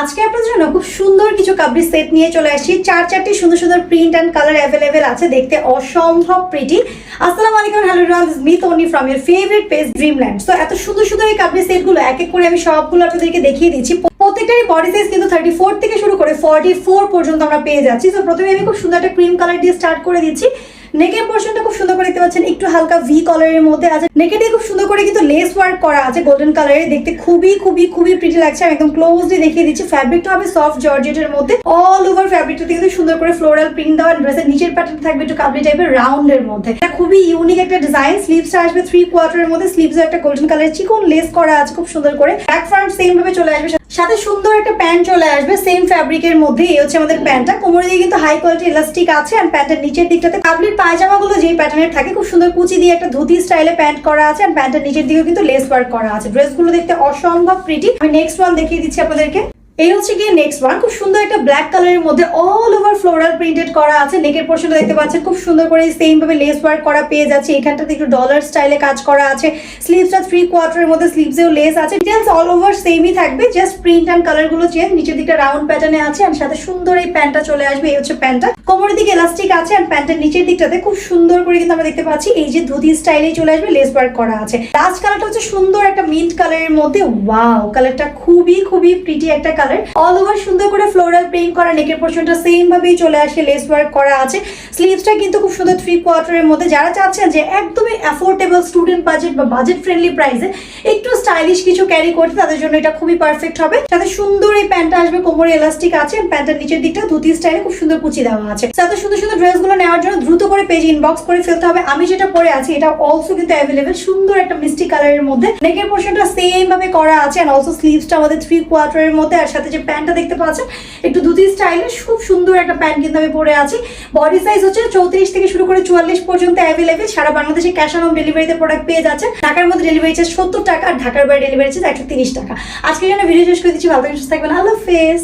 আজকে আপনাদের জন্য খুব সুন্দর কিছু কাবরি সেট নিয়ে চলে আসছি। চারটি সুন্দর সুন্দর প্রিন্ট এন্ড কালার অ্যাভেলেবেল আছে, দেখতে অসম্ভব প্রিটি। আসসালামু আলাইকুম, hello everyone, this is me Toni from your favourite page Dreamland. So এত সুন্দর সুন্দর এই কাবরি সেটগুলো এক এক করে আমি সবগুলো আপনাদেরকে দেখিয়ে দিচ্ছি। প্রত্যেকটারই বডি সাইজ কিন্তু 34 থেকে শুরু করে 44 পর্যন্ত আমরা পেয়ে যাচ্ছি। সো প্রথমে আমি খুব সুন্দর একটা ক্রিম কালার দিয়ে স্টার্ট করে দিচ্ছি। নেকের পোর্শনটা খুব সুন্দর করে দেখতে পাচ্ছেন, একটু হালকা ভি কালারের মধ্যে আছে। নেকে দিয়ে খুব সুন্দর করে কিন্তু লেস ওয়ার্ক করা আছে গোল্ডেন কালারের, দেখতে খুবই খুবই খুবই প্রিটি লাগছে। আমি একদম ক্লোজলি দেখিয়ে দিচ্ছি। ফ্যাব্রিকটা হবে সফট জর্জেটের মধ্যে, অল ওভার ফ্যাব্রিকটা কিন্তু সুন্দর করে ফ্লোরাল প্রিন্ট দেওয়া। ড্রেসের নিচের প্যাটার্ন থাকবে একটু কাবলি টাইপের রাউন্ডের মধ্যে। এটা খুবই ইউনিক একটা ডিজাইন। স্লিভসটা আসবে 3/4 মধ্যে, স্লিভসে একটা গোল্ডেন কালারের চিকন লেস করা আছে খুব সুন্দর করে। ব্যাক ফ্রন্ট সেম ভাবে চলে আসবে, সাথে সুন্দর একটা প্যান্ট চলে আসবে সেম ফ্যাব্রিকের মধ্যে। এই হচ্ছে আমাদের প্যান্টটা। কোমরে দিয়ে কিন্তু হাই কোয়ালিটি ইলাস্টিক আছে। আর প্যান্টের নিচের দিকটাতে কাবলির পায়জামাগুলো যেই প্যাটার্নের থাকে খুব সুন্দর কুচি দিয়ে একটা ধুতি স্টাইলে প্যান্ট করা আছে। আর প্যান্টের নিচের দিকেও কিন্তু লেস ওয়ার্ক করা আছে। ড্রেসগুলো দেখতে অসম্ভব প্রিটি। আমি নেক্সট ওয়ান দেখিয়ে দিচ্ছি আপনাদেরকে। এই হচ্ছে গিয়ে নেক্সট ওয়ান, খুব সুন্দর একটা ব্ল্যাক কালারের মধ্যে অল ওভার ফ্লোরাল প্রিন্টেড করা আছে। নেকের পোর্শনটা দেখতে পাচ্ছেন খুব সুন্দর করে সেম ভাবে লেস ওয়ার্ক করা পেয়ে যাচ্ছে। এখানটাতে একটু ডলার স্টাইলে কাজ করা আছে। স্লিভসটা 3/4 মধ্যে, স্লিভসেও লেস আছে। ডিটেইলস অল ওভার সেমই থাকবে, জাস্ট প্রিন্ট এন্ড কালার গুলো চেঞ্জ। নিচের দিকটা রাউন্ড প্যাটার্নে আছে আর সাথে সুন্দর এই প্যান্টটা চলে আসবে। এই হচ্ছে প্যান্টটা। কোমরের দিকে ইলাস্টিক আছে আর প্যান্টের নিচের দিকটাতে খুব সুন্দর করে কিন্তু আমরা দেখতে পাচ্ছি এই যে ধুতি স্টাইলেই চলে আসবে, লেস ওয়ার্ক করা আছে। লাস্ট কালারটা হচ্ছে সুন্দর একটা মিন্ট কালারের মধ্যে। ওয়াও, কালারটা খুবই খুবই প্রিটি একটা কালার। অল ওভার সুন্দর করে ফ্লোরাল প্রিন্ট করা। নেকের পোর্শনটা সেম ভাবেই চলে আসে, লেস ওয়ার্ক করা আছে। স্লিভসটা কিন্তু খুব সুন্দর 3/4 মধ্যে। যারা চাচ্ছেন যে একদমই অ্যাফোর্ডেবল স্টুডেন্ট বাজেট বা বাজেট ফ্রেন্ডলি প্রাইসে একটু স্টাইলিশ কিছু ক্যারি করতে, তাদের জন্য এটা খুবই পারফেক্ট হবে। সাথে সুন্দর এই প্যান্টটা আসবে, কোমরে এলাস্টিক আছে। প্যান্টের নিচের দিকটা ধুতি স্টাইলে খুব সুন্দর কুচি দেওয়া আছে। সাথে সুন্দর সুন্দর ড্রেসগুলো নেওয়ার জন্য দ্রুত করে পেজ ইনবক্স করে ফেলতে হবে। আমি যেটা পরে আছি এটা অলসো কিন্তু অ্যাভেলেবেল, সুন্দর একটা মিষ্টি কালারের মধ্যে। নেকের পোর্শনটা সেম ভাবে করা আছে আর অলসো স্লিভসটা আমাদের 3/4 মধ্যে। আর সাথে যে প্যান্টটা দেখতে পাচ্ছেন একটু ধুতি স্টাইলে খুব সুন্দর একটা প্যান্ট কিন্তু আমি পরে আছি। বডি সাইজ হচ্ছে 34 থেকে শুরু করে 44 পর্যন্ত অ্যাভেলেবেল। সারা বাংলাদেশে ক্যাশ অন হোম ডেলিভারিতে প্রোডাক্ট পেয়ে যাচ্ছে। ঢাকার মধ্যে ডেলিভারি চার্জ 70 টাকা আর ঢাকার বাইরে ডেলিভারি চার্জ 130 টাকা। আজকের জন্য ভিডিও শেষ করে দিচ্ছি। ভালো থাকবেন, সুস্থ থাকবেন। আল্লাহ হাফেজ।